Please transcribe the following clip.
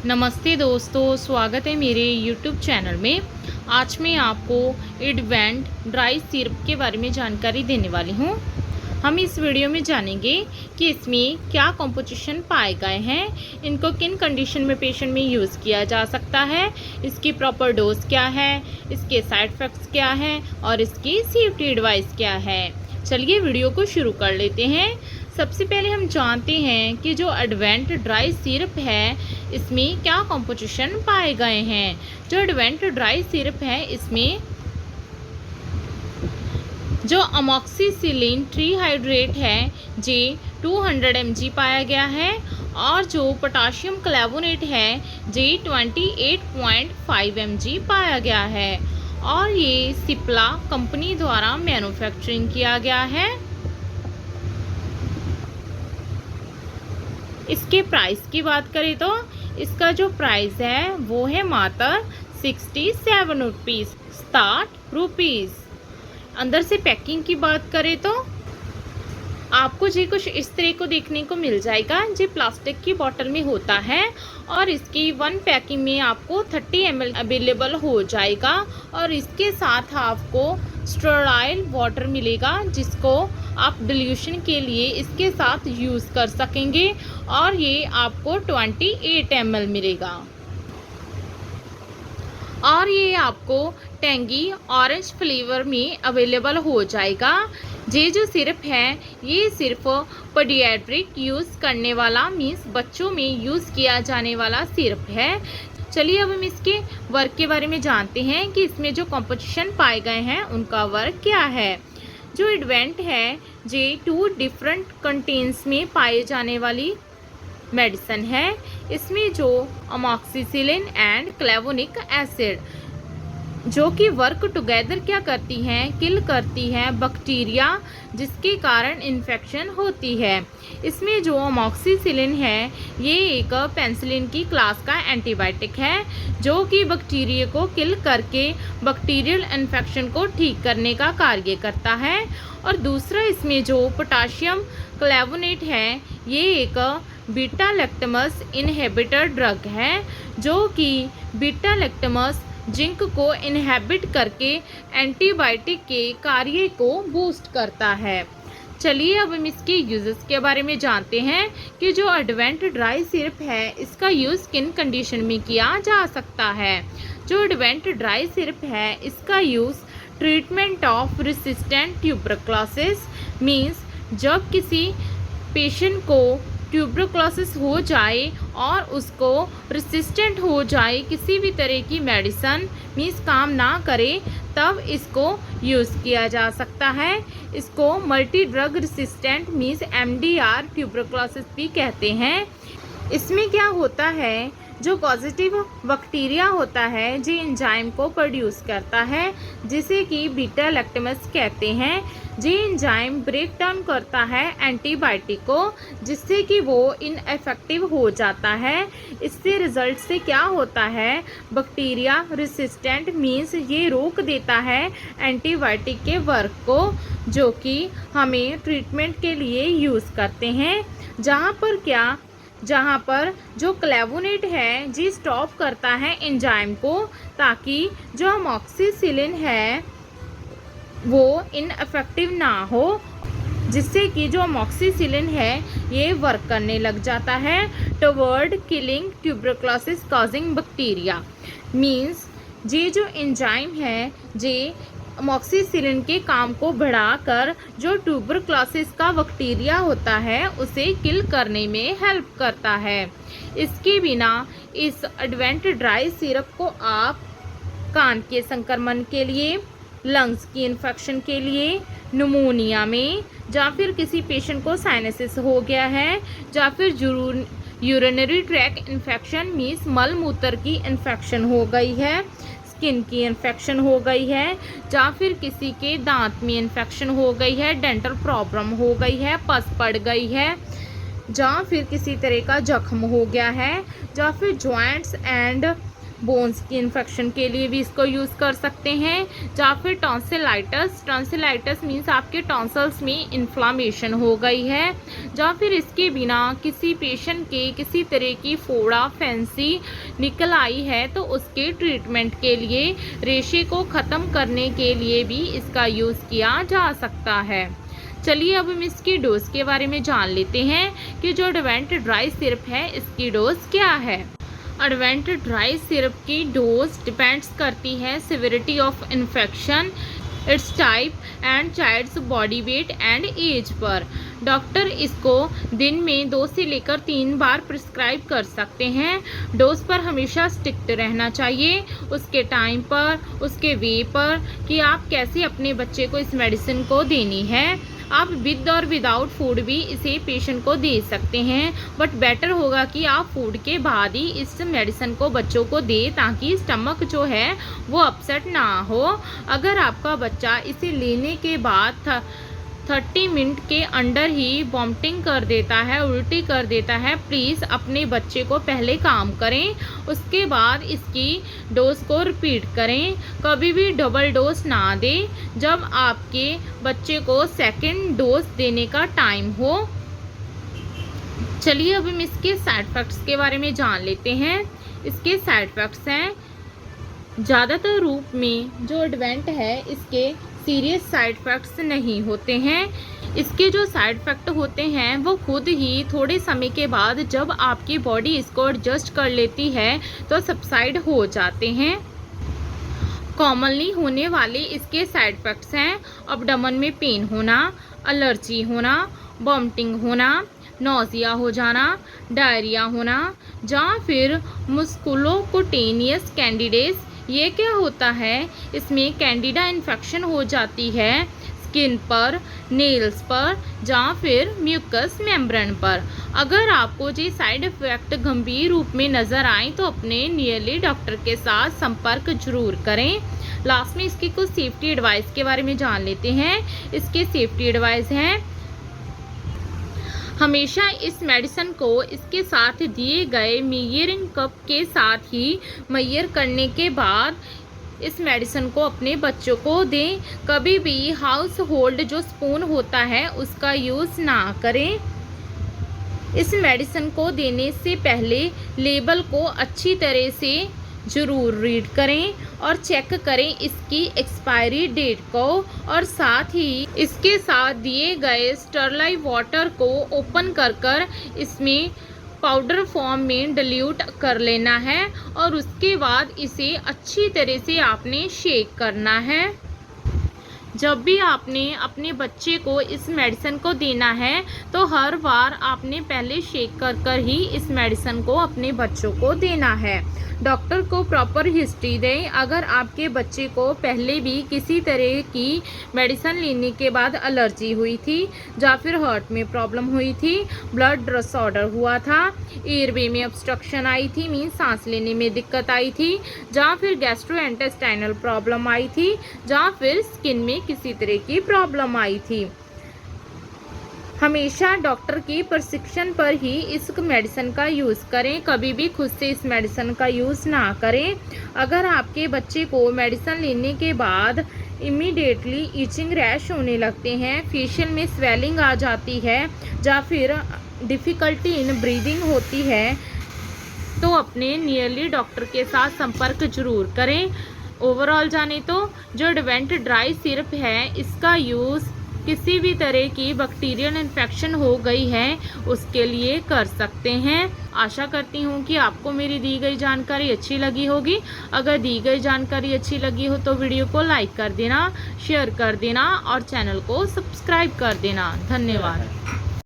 नमस्ते दोस्तों, स्वागत है मेरे YouTube चैनल में। आज मैं आपको एडवेंट ड्राई सिरप के बारे में जानकारी देने वाली हूँ। हम इस वीडियो में जानेंगे कि इसमें क्या कंपोजिशन पाए गए हैं, इनको किन कंडीशन में पेशेंट में यूज़ किया जा सकता है, इसकी प्रॉपर डोज क्या है, इसके साइड इफ़ेक्ट्स क्या हैं और इसकी सेफ्टी एडवाइस क्या है। चलिए वीडियो को शुरू कर लेते हैं। सबसे पहले हम जानते हैं कि जो एडवेंट ड्राई सिरप है इसमें क्या कंपोजिशन पाए गए हैं। जो एडवेंट ड्राई सिरप है इसमें जो अमॉक्सिसिलिन ट्रीहाइड्रेट है जे 200 mg पाया गया है और जो पोटाशियम क्लेवोनेट है जे 28.5 mg पाया गया है और ये सिप्ला कंपनी द्वारा मैन्युफैक्चरिंग किया गया है। इसके प्राइस की बात करें तो इसका जो प्राइस है वो है मात्र 67 रुपीज़ 60 रुपीज़। अंदर से पैकिंग की बात करें तो आपको जी कुछ इस तरह को देखने को मिल जाएगा। जी प्लास्टिक की बोतल में होता है और इसकी वन पैकिंग में आपको 30 ml अवेलेबल हो जाएगा और इसके साथ आपको स्टेराइल वाटर मिलेगा जिसको आप डिल्यूशन के लिए इसके साथ यूज़ कर सकेंगे और ये आपको 28 ml मिलेगा और ये आपको टेंगी ऑरेंज फ्लेवर में अवेलेबल हो जाएगा। ये जो सिरप है ये सिर्फ पीडियाट्रिक यूज़ करने वाला मीन्स बच्चों में यूज़ किया जाने वाला सिरप है। चलिए अब हम इसके वर्क के बारे में जानते हैं कि इसमें जो कंपोजिशन पाए गए हैं उनका वर्क क्या है। जो एडवेंट है ये 2 डिफरेंट कंटेन्स में पाए जाने वाली मेडिसिन है। इसमें जो अमॉक्सिसिलिन एंड क्लेवोनिक एसिड जो कि वर्क टुगेदर क्या करती हैं, किल करती हैं बैक्टीरिया जिसके कारण इन्फेक्शन होती है। इसमें जो अमॉक्सिसिलिन है ये एक पेनिसिलिन की क्लास का एंटीबायोटिक है जो कि बैक्टीरिया को किल करके बैक्टीरियल इन्फेक्शन को ठीक करने का कार्य करता है। और दूसरा इसमें जो पोटाशियम क्लेवोनेट है ये एक बीटा लैक्टमस इनहिबिटर ड्रग है जो कि बीटा लैक्टमस जिंक को इनहिबिट करके एंटीबायोटिक के कार्य को बूस्ट करता है। चलिए अब हम इसके यूजेस के बारे में जानते हैं कि जो एडवेंट ड्राई सिरप है इसका यूज़ किन कंडीशन में किया जा सकता है। जो एडवेंट ड्राई सिरप है इसका use treatment of resistant tuberculosis means जब किसी पेशेंट को ट्यूबरक्लोसिस हो जाए और उसको रेसिस्टेंट हो जाए, किसी भी तरह की मेडिसिन मीन्स काम ना करे तब इसको यूज़ किया जा सकता है। इसको multi drug resistant means MDR tuberculosis भी कहते हैं। इसमें क्या होता है जो पॉजिटिव बैक्टीरिया होता है जो एंजाइम को प्रोड्यूस करता है जिसे कि बीटा लैक्टमस कहते हैं। जो एंजाइम ब्रेक डाउन करता है एंटीबायोटिक को जिससे कि वो इनएफेक्टिव हो जाता है। इससे रिजल्ट से क्या होता है बैक्टीरिया रेसिस्टेंट मीन्स ये रोक देता है एंटीबायोटिक के वर्क को जो कि हमें ट्रीटमेंट के लिए यूज़ करते हैं। जहाँ पर जो क्लेवोनेट है जी स्टॉप करता है एंजाइम को ताकि जो अमॉक्सिसिलिन है वो इनएफेक्टिव ना हो जिससे कि जो अमॉक्सिसिलिन है ये वर्क करने लग जाता है toward killing tuberculosis causing bacteria means ये जो एंजाइम है जे अमॉक्सिसिलिन के काम को बढ़ाकर जो ट्यूबरक्लोसिस का बैक्टीरिया होता है उसे किल करने में हेल्प करता है। इसके बिना इस एडवेंट ड्राई सिरप को आप कान के संक्रमण के लिए, लंग्स की इन्फेक्शन के लिए, न्यूमोनिया में या फिर किसी पेशेंट को साइनसिस हो गया है या फिर यूरिनरी ट्रैक इन्फेक्शन मीन्स मल मूत्र की इन्फेक्शन हो गई है, स्किन की इन्फेक्शन हो गई है या फिर किसी के दांत में इन्फेक्शन हो गई है, डेंटल प्रॉब्लम हो गई है, पस पड़ गई है या फिर किसी तरह का जख्म हो गया है या फिर जॉइंट्स एंड बोन्स की इन्फेक्शन के लिए भी इसको यूज़ कर सकते हैं। या फिर टॉन्सिलाइटिस मीन्स आपके टॉन्सल्स में इन्फ्लामेशन हो गई है। या फिर इसके बिना किसी पेशेंट के किसी तरह की फोड़ा फैंसी निकल आई है तो उसके ट्रीटमेंट के लिए रेशे को ख़त्म करने के लिए भी इसका यूज़ किया जा सकता है। चलिए अब हम इसकी डोज के बारे में जान लेते हैं कि जो एडवेंट ड्राई सिरप है इसकी डोज क्या है। एडवेंट ड्राई सिरप की डोज डिपेंड्स करती है severity of infection, it's type and child's body weight and age पर। डॉक्टर इसको दिन में 2 से लेकर 3 बार प्रिस्क्राइब कर सकते हैं। डोज पर हमेशा स्ट्रिक्ट रहना चाहिए, उसके टाइम पर, उसके वे पर कि आप कैसे अपने बच्चे को इस मेडिसिन को देनी है। आप विद और विदाउट फूड भी इसे पेशेंट को दे सकते हैं, बट बेटर होगा कि आप फूड के बाद ही इस मेडिसिन को बच्चों को दें ताकि स्टमक जो है वो अपसेट ना हो। अगर आपका बच्चा इसे लेने के बाद 30 मिनट के अंदर ही वॉमिटिंग कर देता है, उल्टी कर देता है, प्लीज़ अपने बच्चे को पहले काम करें, उसके बाद इसकी डोज को रिपीट करें। कभी भी डबल डोज ना दें जब आपके बच्चे को सेकंड डोज देने का टाइम हो। चलिए अब हम इसके साइड इफ़ेक्ट्स के बारे में जान लेते हैं। इसके साइड इफ़ेक्ट्स हैं, ज़्यादातर रूप में जो एडवेंट है इसके सीरियस साइड इफ़ेक्ट्स नहीं होते हैं। इसके जो साइड इफ़ेक्ट होते हैं वो खुद ही थोड़े समय के बाद जब आपकी बॉडी इसको एडजस्ट कर लेती है तो सबसाइड हो जाते हैं। कॉमनली होने वाले इसके साइड इफ़ेक्ट्स हैं अबडमन में पेन होना, एलर्जी होना, वॉमिटिंग होना, नौजिया हो जाना, डायरिया होना, या फिर मस्कुलोकुटेनियस कैंडिडेस। ये क्या होता है, इसमें कैंडिडा इन्फेक्शन हो जाती है स्किन पर, नेल्स पर या फिर म्यूकस मेम्ब्रेन पर। अगर आपको ये साइड इफ़ेक्ट गंभीर रूप में नज़र आए तो अपने नियरली डॉक्टर के साथ संपर्क जरूर करें। लास्ट में इसकी कुछ सेफ्टी एडवाइस के बारे में जान लेते हैं। इसके सेफ्टी एडवाइस हैं, हमेशा इस मेडिसिन को इसके साथ दिए गए मेजरिंग कप के साथ ही मेजर करने के बाद इस मेडिसिन को अपने बच्चों को दें। कभी भी हाउस होल्ड जो स्पून होता है उसका यूज़ ना करें। इस मेडिसिन को देने से पहले लेबल को अच्छी तरह से ज़रूर रीड करें और चेक करें इसकी एक्सपायरी डेट को, और साथ ही इसके साथ दिए गए स्टरलाइज वाटर को ओपन कर इसमें पाउडर फॉर्म में डिल्यूट कर लेना है और उसके बाद इसे अच्छी तरह से आपने शेक करना है। जब भी आपने अपने बच्चे को इस मेडिसिन को देना है तो हर बार आपने पहले शेक कर ही इस मेडिसिन को अपने बच्चों को देना है। डॉक्टर को प्रॉपर हिस्ट्री दें। अगर आपके बच्चे को पहले भी किसी तरह की मेडिसिन लेने के बाद एलर्जी हुई थी या फिर हार्ट में प्रॉब्लम हुई थी, ब्लड डिसऑर्डर हुआ था, एयरवे में ऑब्स्ट्रक्शन आई थी मीन्स सांस लेने में दिक्कत आई थी, या फिर गैस्ट्रोइंटेस्टाइनल प्रॉब्लम आई थी, या फिर स्किन में किसी तरह की प्रॉब्लम आई थी, हमेशा डॉक्टर की प्रिस्क्रिप्शन पर ही इस मेडिसिन का यूज़ करें। कभी भी खुद से इस मेडिसिन का यूज़ ना करें। अगर आपके बच्चे को मेडिसिन लेने के बाद इमीडिएटली ईचिंग रैश होने लगते हैं, फेशियल में स्वेलिंग आ जाती है या फिर डिफ़िकल्टी इन ब्रीदिंग होती है तो अपने नियरली डॉक्टर के साथ संपर्क जरूर करें। ओवरऑल जाने तो जो एडवेंट ड्राई सिरप है इसका यूज़ किसी भी तरह की बैक्टीरियल इन्फेक्शन हो गई है उसके लिए कर सकते हैं। आशा करती हूँ कि आपको मेरी दी गई जानकारी अच्छी लगी होगी। अगर दी गई जानकारी अच्छी लगी हो तो वीडियो को लाइक कर देना, शेयर कर देना और चैनल को सब्सक्राइब कर देना। धन्यवाद।